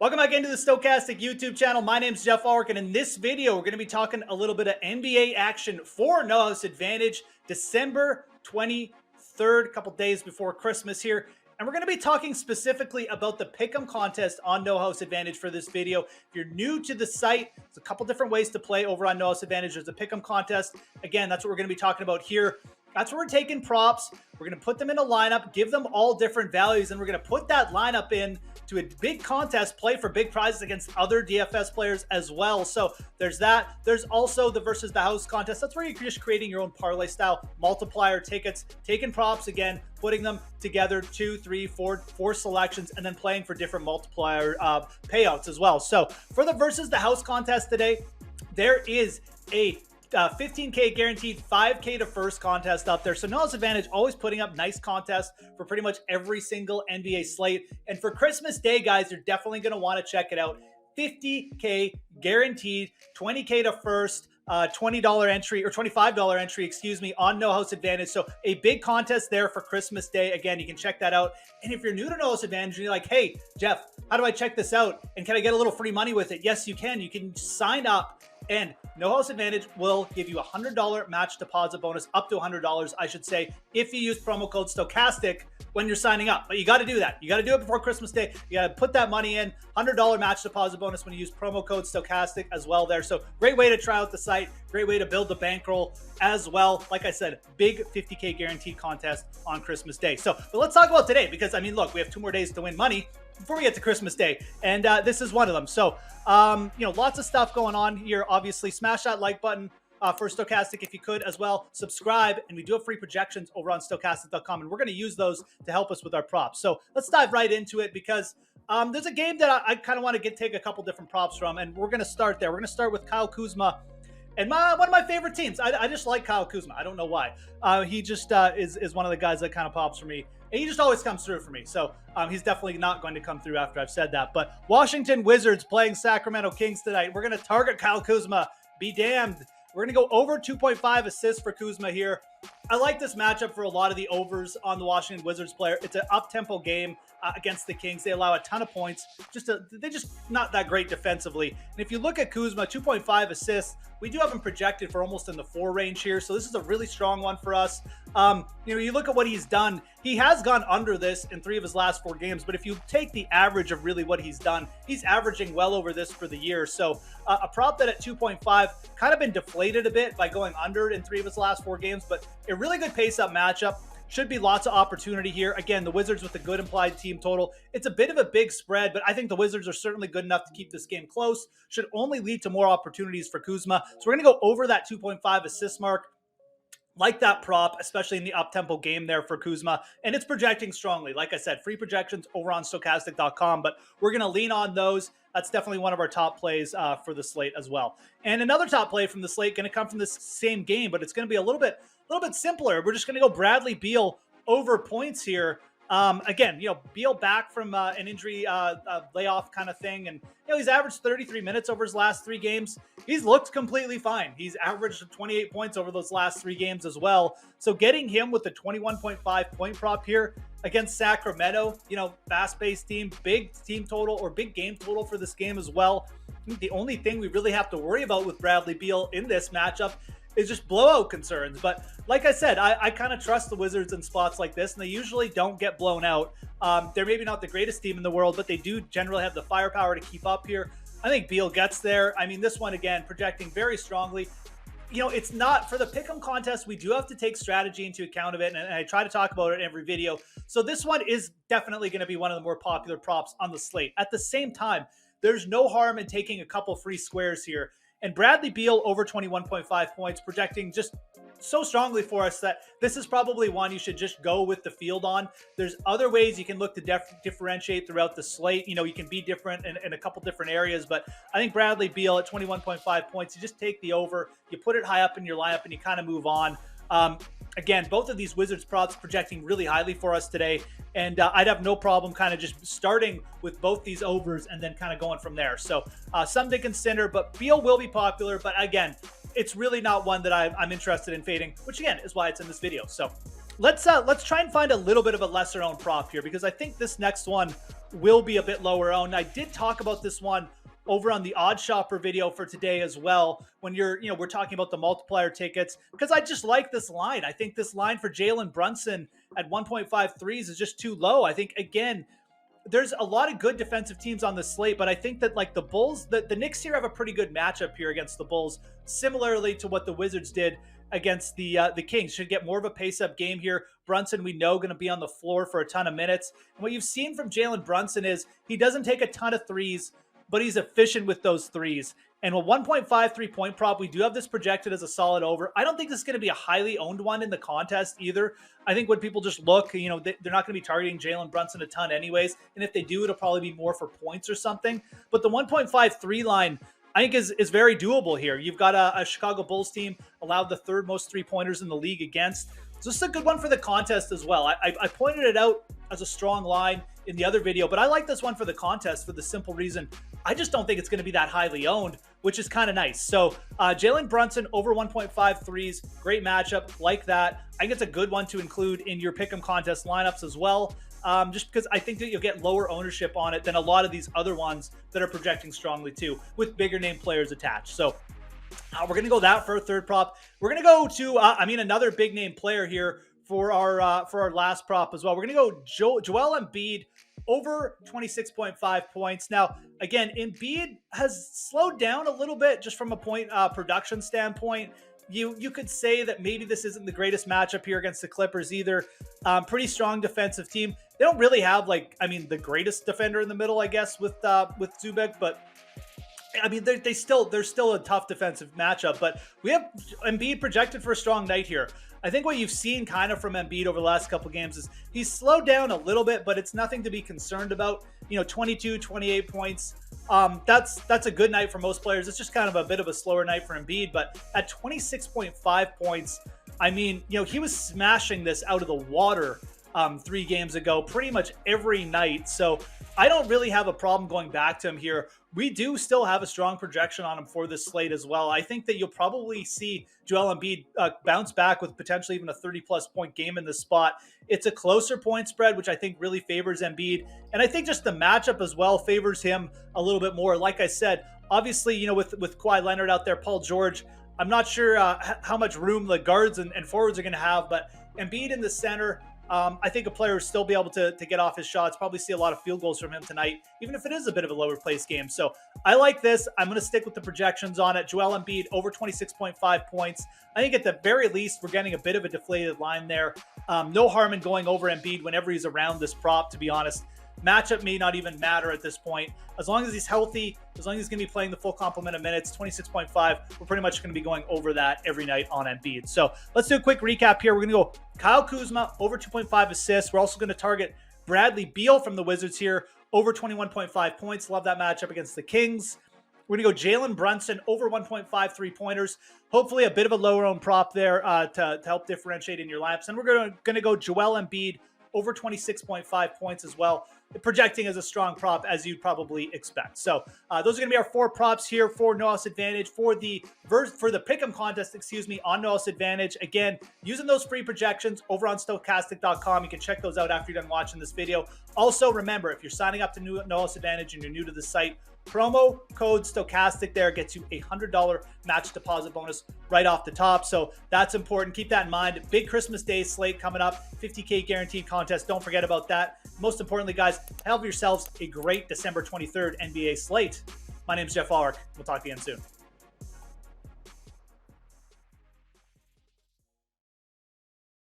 Welcome back into the Stokastic YouTube channel. My name is Geoff Ulrich, and in this video, we're going to be talking a little bit of NBA action for No House Advantage, December 23rd, a couple days before Christmas here. And we're going to be talking specifically about the Pick'em contest on No House Advantage for this video. If you're new to the site, there's a couple different ways to play over on No House Advantage. There's a Pick'em contest. Again, that's what we're going to be talking about here. That's where we're taking props. We're going to put them in a lineup, give them all different values, and we're going to put that lineup in to a big contest, play for big prizes against other DFS players as well. So there's that. There's also the versus the house contest. That's where you're just creating your own parlay style multiplier tickets, taking props again, putting them together, 2, 3, 4 selections, and then playing for different multiplier payouts as well. So for the versus the house contest today, there is a 15K guaranteed 5K to first contest up there. So No House Advantage always putting up nice contests for pretty much every single NBA slate. And for Christmas Day, guys, you're definitely going to want to check it out. 50K guaranteed, 20K to first, $20 entry or $25 entry, excuse me, on No House Advantage. So a big contest there for Christmas Day. Again, you can check that out. And if you're new to No House Advantage and you're like, hey, Jeff, how do I check this out? And can I get a little free money with it? Yes, you can. You can sign up. And No House Advantage will give you a $100 match deposit bonus, up to $100, I should say, if you use promo code Stokastic when you're signing up. But you got to do that. You got to do it before Christmas Day. You got to put that money in. $100 match deposit bonus when you use promo code Stokastic as well there. So great way to try out the site. Great way to build the bankroll as well. Like I said, big 50K guaranteed contest on Christmas Day. So but let's talk about today because, I mean, look, we have 2 more days to win money before we get to Christmas Day, and this is one of them. So, lots of stuff going on here. Obviously, smash that like button for Stokastic if you could as well. Subscribe, and we do have free projections over on Stokastic.com, and we're going to use those to help us with our props. So let's dive right into it because there's a game that I kind of want to take a couple different props from, and we're going to start there. We're going to start with Kyle Kuzma. And one of my favorite teams. I just like Kyle Kuzma. I don't know why. He just is one of the guys that kind of pops for me. And he just always comes through for me. So he's definitely not going to come through after I've said that. But Washington Wizards playing Sacramento Kings tonight. We're going to target Kyle Kuzma. Be damned. We're going to go over 2.5 assists for Kuzma here. I like this matchup for a lot of the overs on the Washington Wizards player. It's an up-tempo game against the Kings. They allow a ton of points. They're just not that great defensively. And if you look at Kuzma, 2.5 assists, we do have him projected for almost in the 4 range here. So this is a really strong one for us. You look at what he's done. He has gone under this in 3 of his last 4 games. But if you take the average of really what he's done, he's averaging well over this for the year. So a prop that at 2.5 kind of been deflated a bit by going under in 3 of his last 4 games. But a really good pace-up matchup. Should be lots of opportunity here. Again, the Wizards with a good implied team total. It's a bit of a big spread, but I think the Wizards are certainly good enough to keep this game close. Should only lead to more opportunities for Kuzma. So we're going to go over that 2.5 assist mark. Like that prop, especially in the up-tempo game there for Kuzma. And it's projecting strongly. Like I said, free projections over on Stokastic.com, but we're going to lean on those. That's definitely one of our top plays for the slate as well. And another top play from the slate going to come from this same game, but it's going to be a little bit simpler. We're just going to go Bradley Beal over points here. Again, Beal back from an injury layoff kind of thing. And, he's averaged 33 minutes over his last 3 games. He's looked completely fine. He's averaged 28 points over those last 3 games as well. So getting him with the 21.5 point prop here against Sacramento, fast-paced team, big team total or big game total for this game as well. The only thing we really have to worry about with Bradley Beal in this matchup is just blowout concerns. But like I said, I kind of trust the Wizards in spots like this, and they usually don't get blown out. They're maybe not the greatest team in the world, but they do generally have the firepower to keep up here. I think Beal gets there. I mean, this one, again, projecting very strongly. It's not for the Pick'em contest. We do have to take strategy into account of it, and I try to talk about it in every video. So this one is definitely going to be one of the more popular props on the slate. At the same time, there's no harm in taking a couple free squares here. And Bradley Beal over 21.5 points, projecting just so strongly for us that this is probably one you should just go with the field on. There's other ways you can look to differentiate throughout the slate. You can be different in a couple different areas, but I think Bradley Beal at 21.5 points, you just take the over, you put it high up in your lineup, and you kind of move on. Again, both of these Wizards props projecting really highly for us today. And I'd have no problem kind of just starting with both these overs and then kind of going from there. So some to consider, but Beal will be popular. But again, it's really not one that I'm interested in fading, which again is why it's in this video. So let's try and find a little bit of a lesser known prop here, because I think this next one will be a bit lower owned. I did talk about this one over on the Odd Shopper video for today as well, when we're talking about the multiplier tickets, because I just like this line. I think this line for Jalen Brunson at 1.53s is just too low. I think, again, there's a lot of good defensive teams on the slate, but I think that like the Bulls, the Knicks here have a pretty good matchup here against the Bulls, similarly to what the Wizards did against the Kings. Should get more of a pace-up game here. Brunson, we know, going to be on the floor for a ton of minutes. And what you've seen from Jalen Brunson is he doesn't take a ton of threes, but he's efficient with those threes. And a 1.53 point prop, we do have this projected as a solid over. I don't think this is going to be a highly owned one in the contest either. I think when people just look, they're not going to be targeting Jalen Brunson a ton anyways. And if they do, it'll probably be more for points or something. But the 1.53 line, I think is very doable here. You've got a Chicago Bulls team allowed the third most three-pointers in the league against. So this is a good one for the contest as well. I pointed it out as a strong line in the other video, but I like this one for the contest for the simple reason I just don't think it's going to be that highly owned, which is kind of nice. So Jalen Brunson over 1.5 threes, great matchup, like that. I think it's a good one to include in your pick'em contest lineups as well, just because I think that you'll get lower ownership on it than a lot of these other ones that are projecting strongly too, with bigger name players attached. So we're going to go that for a third prop. We're going to go to, another big name player here for our last prop as well. We're going to go Joel Embiid over 26.5 points. Now, again, Embiid has slowed down a little bit just from a point production standpoint. You could say that maybe this isn't the greatest matchup here against the Clippers either. Pretty strong defensive team. They don't really have the greatest defender in the middle, I guess, with Zubek, but I mean, they're still a tough defensive matchup, but we have Embiid projected for a strong night here. I think what you've seen kind of from Embiid over the last couple of games is he's slowed down a little bit, but it's nothing to be concerned about. 22, 28 points. That's a good night for most players. It's just kind of a bit of a slower night for Embiid, but at 26.5 points, I mean, he was smashing this out of the water 3 games ago, pretty much every night. So I don't really have a problem going back to him here. We do still have a strong projection on him for this slate as well. I think that you'll probably see Joel Embiid bounce back with potentially even a 30-plus point game in this spot. It's a closer point spread, which I think really favors Embiid. And I think just the matchup as well favors him a little bit more. Like I said, obviously, with Kawhi Leonard out there, Paul George, I'm not sure how much room the guards and forwards are going to have, but Embiid in the center, I think a player will still be able to get off his shots, probably see a lot of field goals from him tonight, even if it is a bit of a lower place game. So I like this. I'm going to stick with the projections on it. Joel Embiid over 26.5 points. I think at the very least, we're getting a bit of a deflated line there. No harm in going over Embiid whenever he's around this prop, to be honest. Matchup may not even matter at this point. As long as he's healthy, as long as he's going to be playing the full complement of minutes, 26.5, we're pretty much going to be going over that every night on Embiid. So let's do a quick recap here. We're going to go Kyle Kuzma, over 2.5 assists. We're also going to target Bradley Beal from the Wizards here, over 21.5 points. Love that matchup against the Kings. We're going to go Jalen Brunson, over 1.5 three-pointers. Hopefully a bit of a lower-owned prop there to help differentiate in your laps. And we're going to go Joel Embiid, over 26.5 points as well, projecting as a strong prop as you'd probably expect. So those are going to be our 4 props here for No House Advantage for the Pick'em contest, on No House Advantage. Again, using those free projections over on Stokastic.com. You can check those out after you're done watching this video. Also, remember, if you're signing up to No House Advantage and you're new to the site, promo code Stokastic there gets you a $100 match deposit bonus right off the top. So that's important. Keep that in mind. Big Christmas Day slate coming up. 50K guaranteed contest. Don't forget about that. Most importantly, guys, have yourselves a great December 23rd NBA slate. My name is Geoff Ulrich. We'll talk again soon.